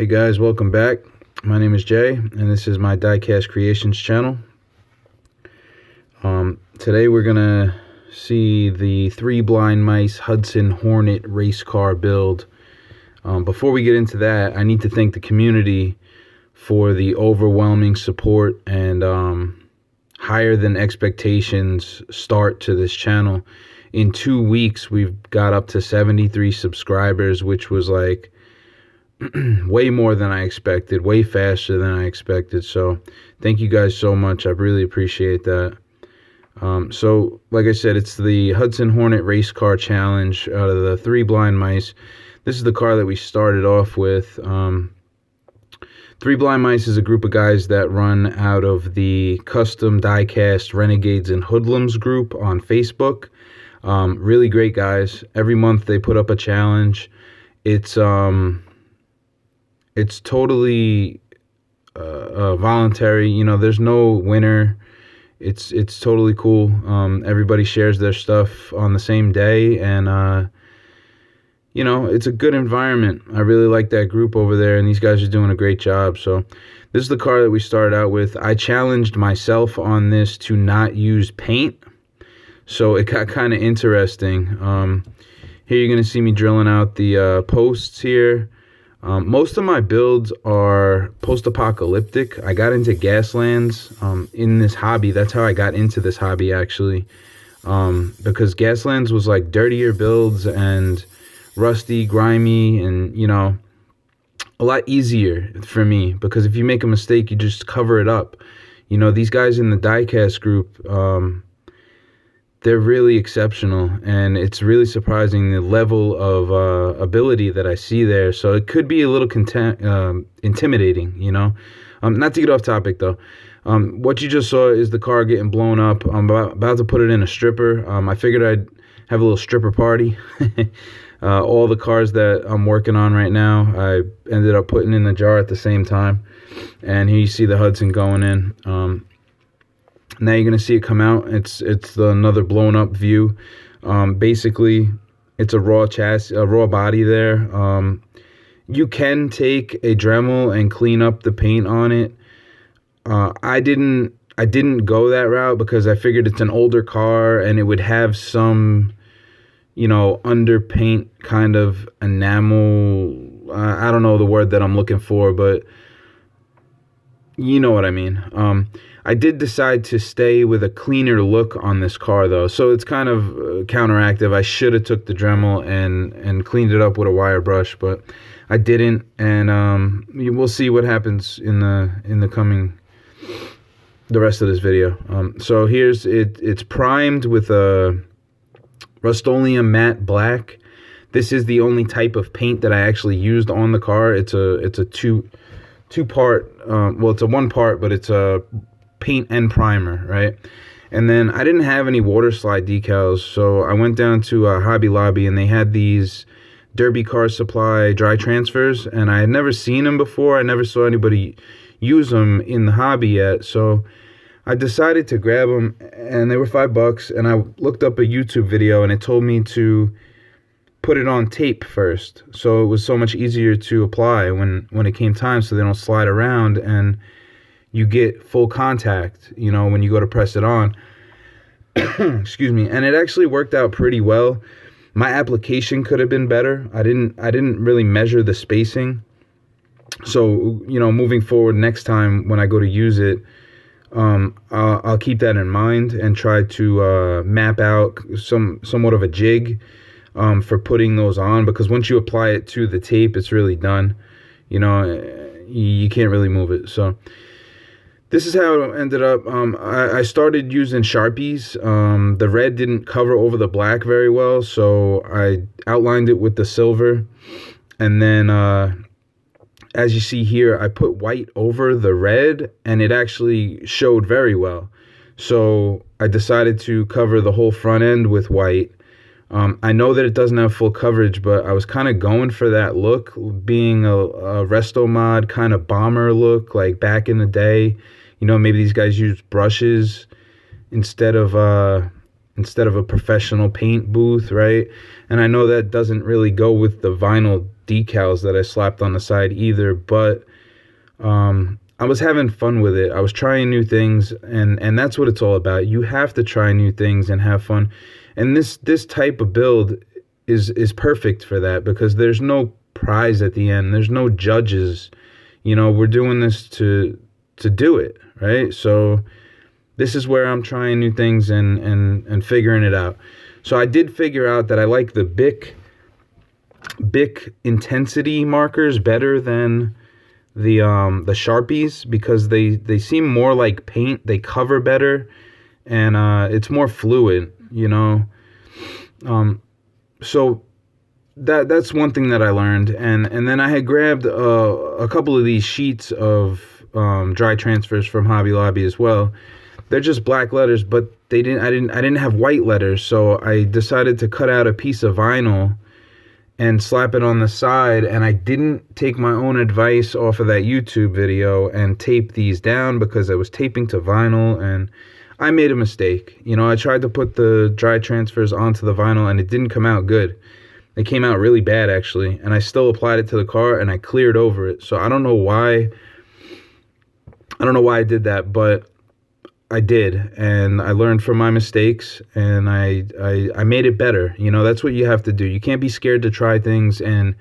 Hey guys, welcome back. My name is Jay, and this is my Diecast Creations channel. Today we're gonna see the 3 Blind Mice Hudson Hornet race car build. Before we get into that, I need to thank the community for the overwhelming support and higher than expectations start to this channel. In 2 weeks, we've got up to 73 subscribers, which was like way more than I expected, way faster than I expected. So thank you guys so much. I really appreciate that. So like I said, it's the Hudson Hornet race car challenge out of the 3 Blind Mice. This is the car that we started off with. 3 Blind Mice is a group of guys that run out of the custom diecast Renegades and Hoodlums group on Facebook. Really great guys. Every month they put up a challenge. It's totally voluntary. You know, there's no winner. It's totally cool. Everybody shares their stuff on the same day, and you know, it's a good environment. I really like that group over there, and these guys are doing a great job. So this is the car that we started out with. I challenged myself on this to not use paint, so it got kind of interesting. Here you're going to see me drilling out the posts here. Most of my builds are post-apocalyptic. I got into Gaslands in this hobby. That's how I got into this hobby, actually, because Gaslands was like dirtier builds and rusty, grimy, and, you know, a lot easier for me, because if you make a mistake, you just cover it up. You know, these guys in the diecast group, they're really exceptional, and it's really surprising the level of ability that I see there. So it could be a little intimidating, you know. Not to get off topic, though. What you just saw is the car getting blown up. I'm about to put it in a stripper. I figured I'd have a little stripper party. All the cars that I'm working on right now, I ended up putting in the jar at the same time. And here you see the Hudson going in. Now you're gonna see it come out. It's another blown up view. Basically, it's a raw chassis, a raw body there. You can take a Dremel and clean up the paint on it. I didn't go that route because I figured it's an older car and it would have some, you know, underpaint kind of enamel. I don't know the word that I'm looking for, but you know what I mean. I did decide to stay with a cleaner look on this car, though, so it's kind of counteractive. I should have took the Dremel and cleaned it up with a wire brush, but I didn't, and we'll see what happens in the rest of this video. So here's it. It's primed with a Rust-Oleum matte black. This is the only type of paint that I actually used on the car. It's a two-part. Well, it's a one-part, but it's a paint and primer, right? And then I didn't have any water slide decals, so I went down to Hobby Lobby, and they had these Derby Car Supply dry transfers, and I had never seen them before. I never saw anybody use them in the hobby yet, so I decided to grab them, and they were $5, and I looked up a YouTube video, and it told me to put it on tape first, so it was so much easier to apply when it came time, so they don't slide around and you get full contact, you know, when you go to press it on. Excuse me. And it actually worked out pretty well. My application could have been better. I didn't really measure the spacing. So, you know, moving forward, next time when I go to use it, I'll keep that in mind and try to map out somewhat of a jig for putting those on, because once you apply it to the tape, it's really done. You know, you can't really move it. So this is how it ended up. I started using Sharpies. The red didn't cover over the black very well, so I outlined it with the silver. And then, as you see here, I put white over the red, and it actually showed very well. So I decided to cover the whole front end with white. I know that it doesn't have full coverage, but I was kind of going for that look, being a resto mod kind of bomber look, like back in the day. You know, maybe these guys use brushes instead of instead of a professional paint booth, right? And I know that doesn't really go with the vinyl decals that I slapped on the side either, but I was having fun with it. I was trying new things, and that's what it's all about. You have to try new things and have fun. And this type of build is perfect for that, because there's no prize at the end. There's no judges. You know, we're doing this to do it, right? So this is where I'm trying new things and figuring it out. So I did figure out that I like the Bic intensity markers better than the Sharpies, because they seem more like paint. They cover better, and it's more fluid, you know. So that's one thing that I learned, and then I had grabbed a couple of these sheets of dry transfers from Hobby Lobby as well. They're just black letters, but I didn't have white letters, so I decided to cut out a piece of vinyl and slap it on the side, and I didn't take my own advice off of that YouTube video and tape these down, because I was taping to vinyl, and I made a mistake. You know, I tried to put the dry transfers onto the vinyl, and it didn't come out good. It came out really bad, actually, and I still applied it to the car, and I cleared over it. So I don't know why I did that, but I did, and I learned from my mistakes, and I made it better. You know, that's what you have to do. You can't be scared to try things and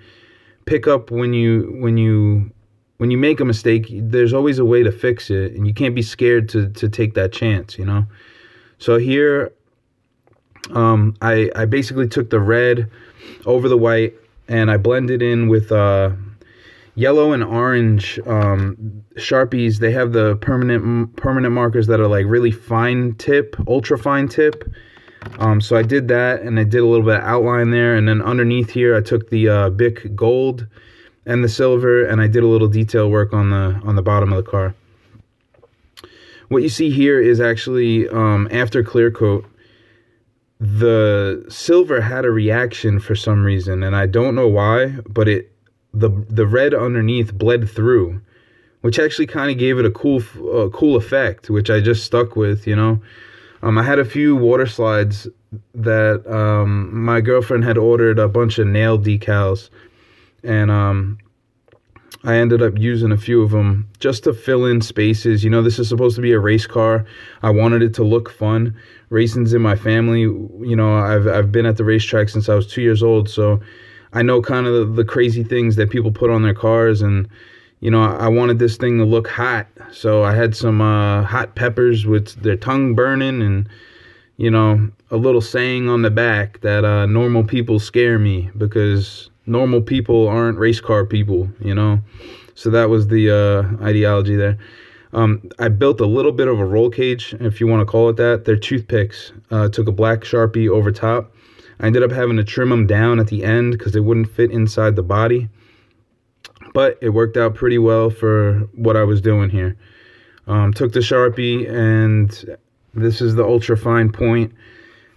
pick up when you make a mistake. There's always a way to fix it, and you can't be scared to take that chance, you know. So here, I basically took the red over the white, and I blended in with yellow and orange Sharpies. They have the permanent markers that are like really fine tip, ultra fine tip. So I did that, and I did a little bit of outline there, and then underneath here I took the Bic gold and the silver, and I did a little detail work on the bottom of the car. What you see here is actually after clear coat, the silver had a reaction for some reason, and I don't know why, but the red underneath bled through, which actually kind of gave it a cool effect, which I just stuck with, you know. I had a few water slides that my girlfriend had ordered a bunch of nail decals, and I ended up using a few of them just to fill in spaces. You know, this is supposed to be a race car. I wanted it to look fun. Racing's in my family. You know, I've been at the racetrack since I was 2 years old, so I know kind of the crazy things that people put on their cars, and you know, I wanted this thing to look hot. So I had some hot peppers with their tongue burning, and you know, a little saying on the back that normal people scare me, because normal people aren't race car people, you know. So that was the ideology there. I built a little bit of a roll cage, if you want to call it that. They're toothpicks. Took a black Sharpie over top. I ended up having to trim them down at the end because they wouldn't fit inside the body. But it worked out pretty well for what I was doing here. Took the Sharpie, and this is the ultra fine point,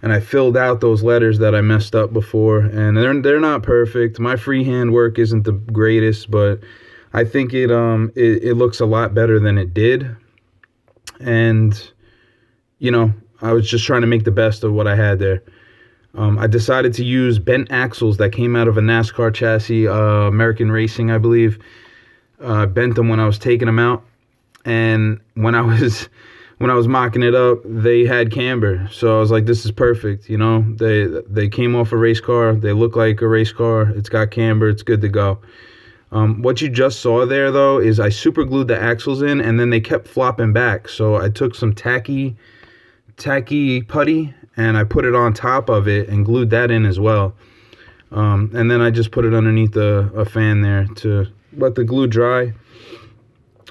and I filled out those letters that I messed up before, and they're not perfect. My freehand work isn't the greatest, but I think it looks a lot better than it did. And you know, I was just trying to make the best of what I had there. I decided to use bent axles that came out of a NASCAR chassis, American Racing, I believe. Bent them when I was taking them out, and when I was mocking it up, they had camber. So I was like, this is perfect. You know, they came off a race car. They look like a race car. It's got camber. It's good to go. What you just saw there, though, is I super glued the axles in, and then they kept flopping back. So I took some tacky putty, and I put it on top of it and glued that in as well. And then I just put it underneath a fan there to let the glue dry.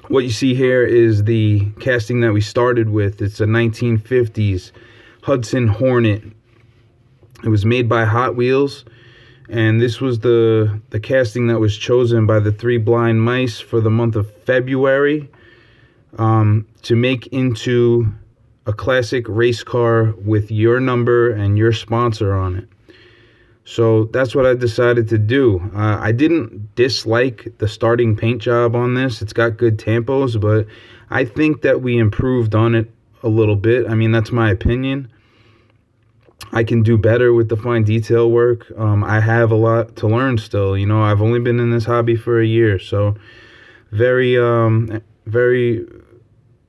What you see here is the casting that we started with. It's a 1950s Hudson Hornet. It was made by Hot Wheels, and this was the casting that was chosen by the Three Blind Mice for the month of February to make into a classic race car with your number and your sponsor on it. So that's what I decided to do. I didn't dislike the starting paint job on this. It's got good tampos, but I think that we improved on it a little bit. I mean, that's my opinion. I can do better with the fine detail work. I have a lot to learn still. You know, I've only been in this hobby for a year, so very, very,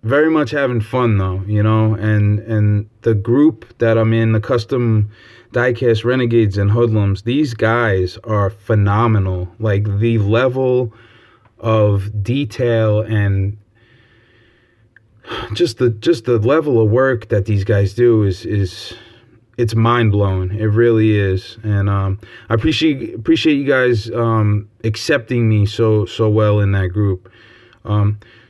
very much having fun though. You know, and the group that I'm in, the custom Diecast Renegades and Hoodlums, these guys are phenomenal. Like the level of detail and just the level of work that these guys do is it's mind blowing. It really is, and I appreciate you guys accepting me so well in that group.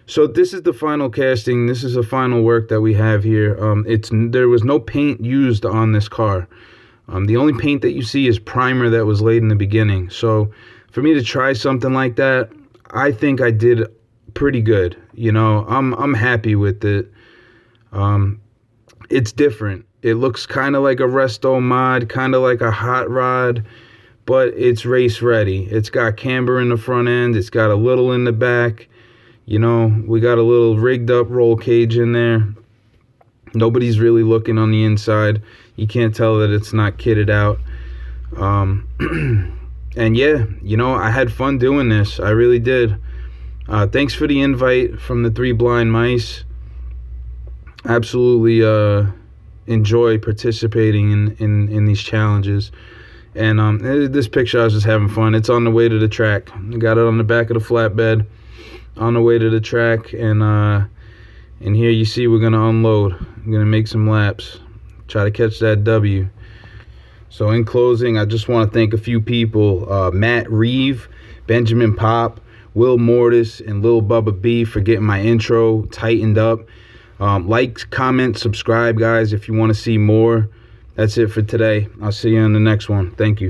So this is the final casting. This is the final work that we have here. There was no paint used on this car. The only paint that you see is primer that was laid in the beginning. So for me to try something like that, I think I did pretty good. You know, I'm happy with it. It's different. It looks kind of like a resto mod, kind of like a hot rod, but it's race ready. It's got camber in the front end. It's got a little in the back. You know, we got a little rigged up roll cage in there. Nobody's really looking on the inside. You can't tell that it's not kitted out. And yeah, you know, I had fun doing this. I really did. Thanks for the invite from the Three Blind Mice. Absolutely enjoy participating in these challenges. And this picture, I was just having fun. It's on the way to the track. I got it on the back of the flatbed on the way to the track. And here you see we're going to unload. I'm going to make some laps. Try to catch that W. So in closing, I just want to thank a few people. Matt Reeve, Benjamin Popp, Will Mortus, and Lil Bubba B for getting my intro tightened up. Like, comment, subscribe, guys, if you want to see more. That's it for today. I'll see you on the next one. Thank you.